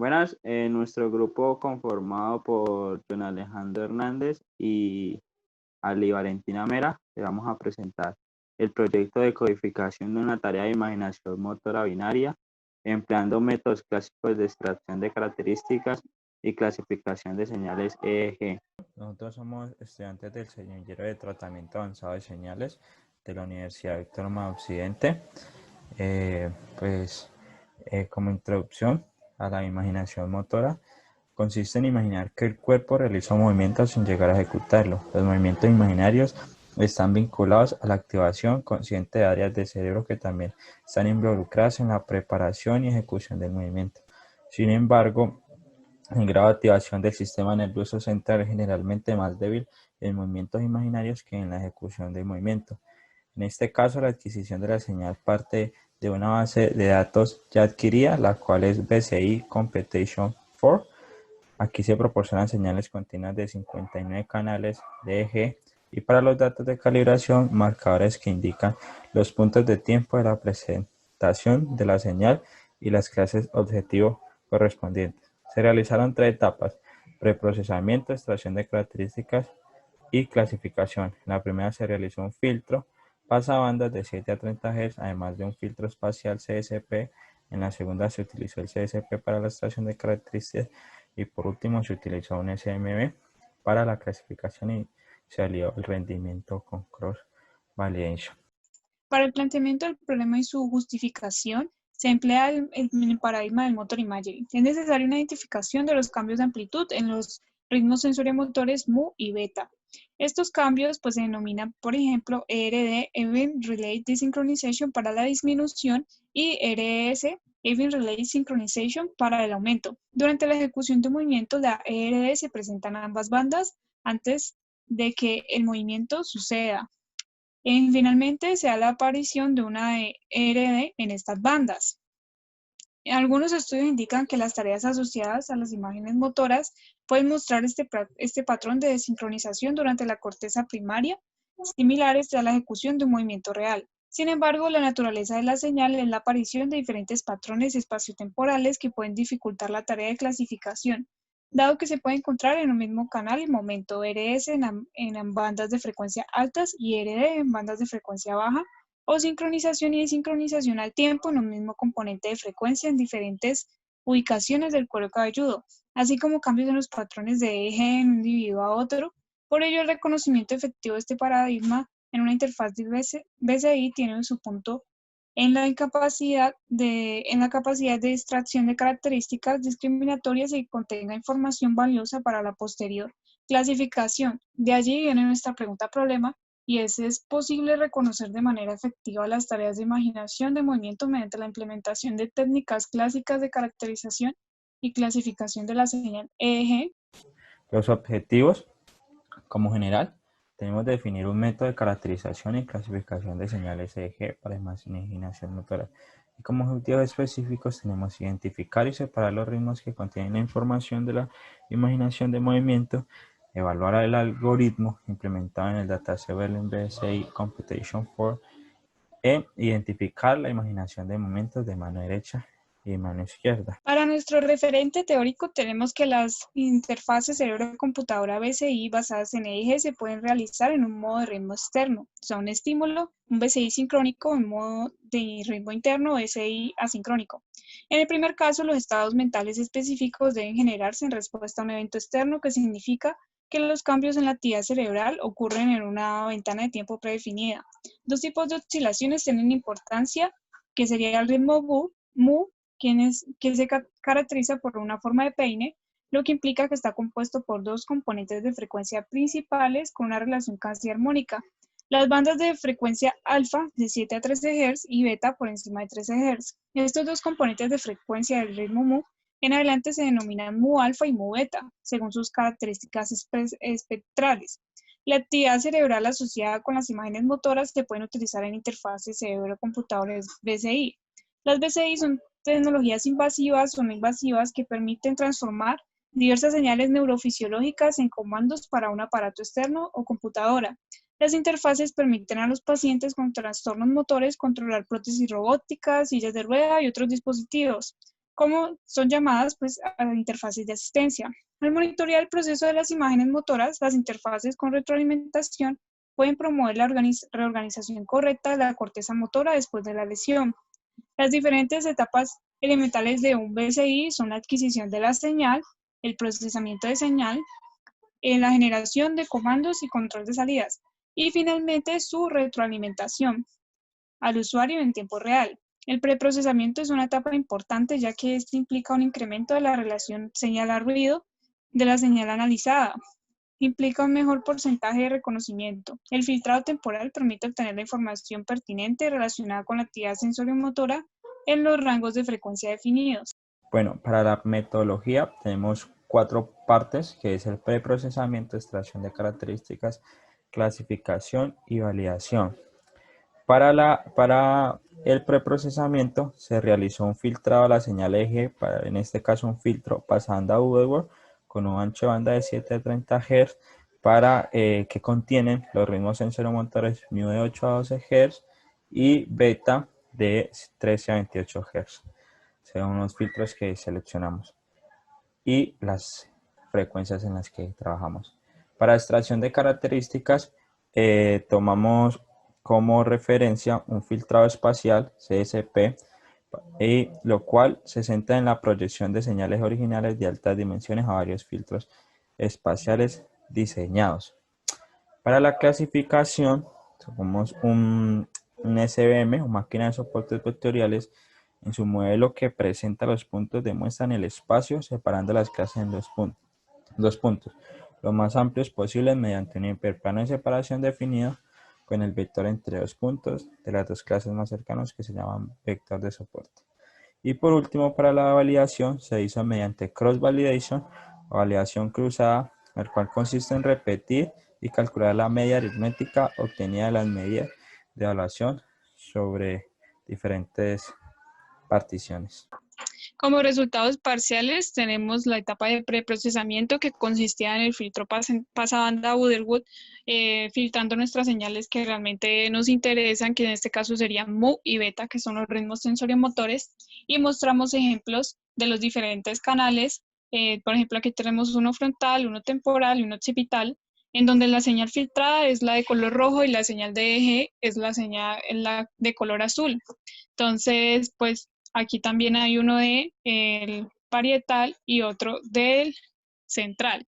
Buenas, nuestro grupo conformado por John Alejandro Hernández y Ali Valentina Mera, le vamos a presentar el proyecto de codificación de una tarea de imaginación motora binaria, empleando métodos clásicos de extracción de características y clasificación de señales EEG. Nosotros somos estudiantes del semillero de tratamiento avanzado de señales de la Universidad Autónoma de Occidente. Como introducción a la imaginación motora, consiste en imaginar que el cuerpo realiza un movimiento sin llegar a ejecutarlo. Los movimientos imaginarios están vinculados a la activación consciente de áreas del cerebro que también están involucradas en la preparación y ejecución del movimiento. Sin embargo, el grado de activación del sistema nervioso central es generalmente más débil en movimientos imaginarios que en la ejecución del movimiento. En este caso, la adquisición de la señal parte de una base de datos ya adquirida, la cual es BCI Computation 4. Aquí se proporcionan señales continuas de 59 canales de EG y para los datos de calibración, marcadores que indican los puntos de tiempo de la presentación de la señal y las clases objetivo correspondientes. Se realizaron 3 etapas: preprocesamiento, extracción de características y clasificación. En la primera se realizó un filtro pasabandas de 7 a 30 Hz, además de un filtro espacial CSP. En la segunda se utilizó el CSP para la extracción de características y por último se utilizó un SMB para la clasificación y se alió el rendimiento con cross validation. Para el planteamiento del problema y su justificación, se emplea el paradigma del motor imagery. Es necesaria una identificación de los cambios de amplitud en los ritmos sensorimotores mu y beta. Estos cambios se denominan, por ejemplo, ERD, Event Relay Desynchronization, para la disminución, y ERS, Event Relay Synchronization, para el aumento. Durante la ejecución de un movimiento, la ERD se presenta en ambas bandas antes de que el movimiento suceda. Finalmente, se da la aparición de una ERD en estas bandas. Algunos estudios indican que las tareas asociadas a las imágenes motoras pueden mostrar este patrón de desincronización durante la corteza primaria, similares a la ejecución de un movimiento real. Sin embargo, la naturaleza de la señal es la aparición de diferentes patrones espaciotemporales que pueden dificultar la tarea de clasificación, dado que se puede encontrar en un mismo canal el momento RS en bandas de frecuencia altas y RD en bandas de frecuencia baja, o sincronización y desincronización al tiempo en un mismo componente de frecuencia en diferentes ubicaciones del cuero cabelludo, así como cambios en los patrones de eje de un individuo a otro. Por ello, el reconocimiento efectivo de este paradigma en una interfaz de BCI tiene su punto en la capacidad de extracción de características discriminatorias y que contenga información valiosa para la posterior clasificación. De allí viene nuestra pregunta problema, y ¿es posible reconocer de manera efectiva las tareas de imaginación de movimiento mediante la implementación de técnicas clásicas de caracterización y clasificación de la señal EEG? Los objetivos, como general, tenemos que definir un método de caracterización y clasificación de señales EEG para imaginación motora. Y como objetivos específicos tenemos identificar y separar los ritmos que contienen la información de la imaginación de movimiento, evaluar el algoritmo implementado en el dataset BCI Computation 4 e identificar la imaginación de momentos de mano derecha y mano izquierda. Para nuestro referente teórico tenemos que las interfaces cerebro-computadora BCI basadas en EEG se pueden realizar en un modo de ritmo externo, o sea, un estímulo, un BCI sincrónico, en modo de ritmo interno, BCI asincrónico. En el primer caso, los estados mentales específicos deben generarse en respuesta a un evento externo, que significa que los cambios en la actividad cerebral ocurren en una ventana de tiempo predefinida. Dos tipos de oscilaciones tienen importancia, que sería el ritmo mu, que se caracteriza por una forma de peine, lo que implica que está compuesto por dos componentes de frecuencia principales con una relación casi armónica. Las bandas de frecuencia alfa de 7 a 13 Hz y beta por encima de 13 Hz. Estos dos componentes de frecuencia del ritmo mu en adelante se denominan mu alfa y mu beta, según sus características espectrales. La actividad cerebral asociada con las imágenes motoras se pueden utilizar en interfaces cerebro-computadores BCI. Las BCI son tecnologías invasivas o no invasivas que permiten transformar diversas señales neurofisiológicas en comandos para un aparato externo o computadora. Las interfaces permiten a los pacientes con trastornos motores controlar prótesis robóticas, sillas de rueda y otros dispositivos. como son llamadas pues, a interfaces de asistencia. Al monitorear el proceso de las imágenes motoras, las interfaces con retroalimentación pueden promover la reorganización correcta de la corteza motora después de la lesión. Las diferentes etapas elementales de un BCI son la adquisición de la señal, el procesamiento de señal, la generación de comandos y control de salidas, y finalmente su retroalimentación al usuario en tiempo real. El preprocesamiento es una etapa importante ya que esto implica un incremento de la relación señal-ruido de la señal analizada. Implica un mejor porcentaje de reconocimiento. El filtrado temporal permite obtener la información pertinente relacionada con la actividad sensoriomotora en los rangos de frecuencia definidos. Bueno, para la metodología tenemos 4 partes, que es el preprocesamiento, extracción de características, clasificación y validación. Para el preprocesamiento se realizó un filtrado a la señal eje, en este caso un filtro pasando a Udeword con un ancho de banda de 7 a 30 Hz que contienen los ritmos sensoromotores mu de 8 a 12 Hz y beta de 13 a 28 Hz. Son unos filtros que seleccionamos y las frecuencias en las que trabajamos. Para extracción de características tomamos como referencia un filtrado espacial CSP, y lo cual se centra en la proyección de señales originales de altas dimensiones a varios filtros espaciales diseñados. Para la clasificación tomamos un SVM o máquina de soportes vectoriales. En su modelo que presenta los puntos demuestran el espacio separando las clases en dos puntos, lo más amplios posibles mediante un hiperplano de separación definido con el vector entre dos puntos de las dos clases más cercanos que se llaman vector de soporte. Y por último, para la validación se hizo mediante cross validation o validación cruzada, el cual consiste en repetir y calcular la media aritmética obtenida de las medidas de evaluación sobre diferentes particiones. Como resultados parciales tenemos la etapa de preprocesamiento que consistía en el filtro pasabanda Udeword, filtrando nuestras señales que realmente nos interesan, que en este caso serían mu y beta, que son los ritmos sensoriomotores, y mostramos ejemplos de los diferentes canales. Por ejemplo, aquí tenemos uno frontal, uno temporal y uno occipital, en donde la señal filtrada es la de color rojo y la señal de eje es la señal de color azul. Entonces, pues aquí también hay uno del parietal y otro del central.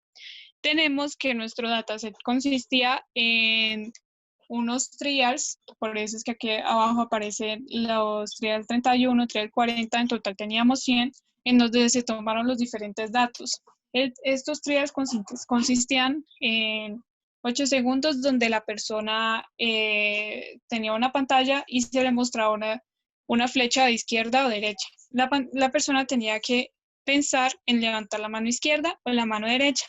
Tenemos que nuestro dataset consistía en unos trials, por eso es que aquí abajo aparecen los trials 31, trial 40, en total teníamos 100, en donde se tomaron los diferentes datos. Estos trials consistían en 8 segundos donde la persona tenía una pantalla y se le mostraba una flecha de izquierda o derecha. La persona tenía que pensar en levantar la mano izquierda o la mano derecha.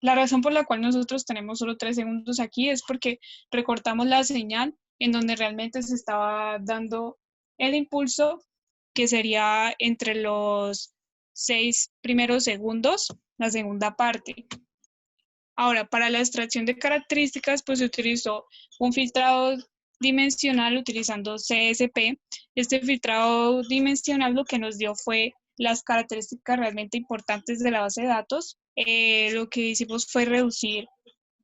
La razón por la cual nosotros tenemos solo 3 segundos aquí es porque recortamos la señal en donde realmente se estaba dando el impulso, que sería entre los 6 primeros segundos, la segunda parte. Ahora, para la extracción de características, pues se utilizó un filtrado dimensional utilizando CSP. Este filtrado dimensional lo que nos dio fue las características realmente importantes de la base de datos. Lo que hicimos fue reducir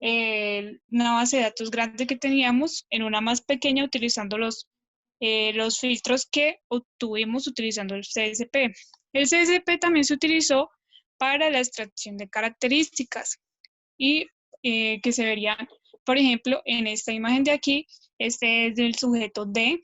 una base de datos grande que teníamos en una más pequeña utilizando los filtros que obtuvimos utilizando el CSP. El CSP también se utilizó para la extracción de características y que se verían, por ejemplo, en esta imagen de aquí. Este es del sujeto D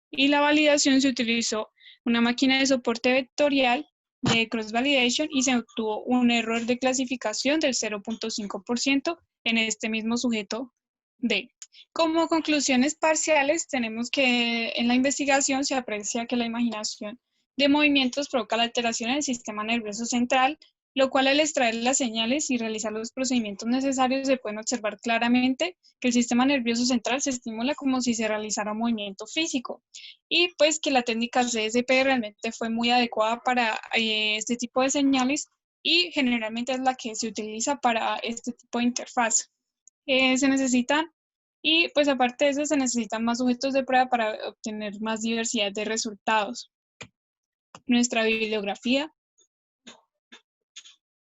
y la validación se utilizó una máquina de soporte vectorial de cross validation y se obtuvo un error de clasificación del 0.5% en este mismo sujeto D. Como conclusiones parciales, tenemos que en la investigación se aprecia que la imaginación de movimientos provoca la alteración en el sistema nervioso central, lo cual al extraer las señales y realizar los procedimientos necesarios se pueden observar claramente que el sistema nervioso central se estimula como si se realizara un movimiento físico y pues que la técnica CSP realmente fue muy adecuada para este tipo de señales y generalmente es la que se utiliza para este tipo de interfaz. Se necesitan y pues aparte de eso se necesitan más sujetos de prueba para obtener más diversidad de resultados. Nuestra bibliografía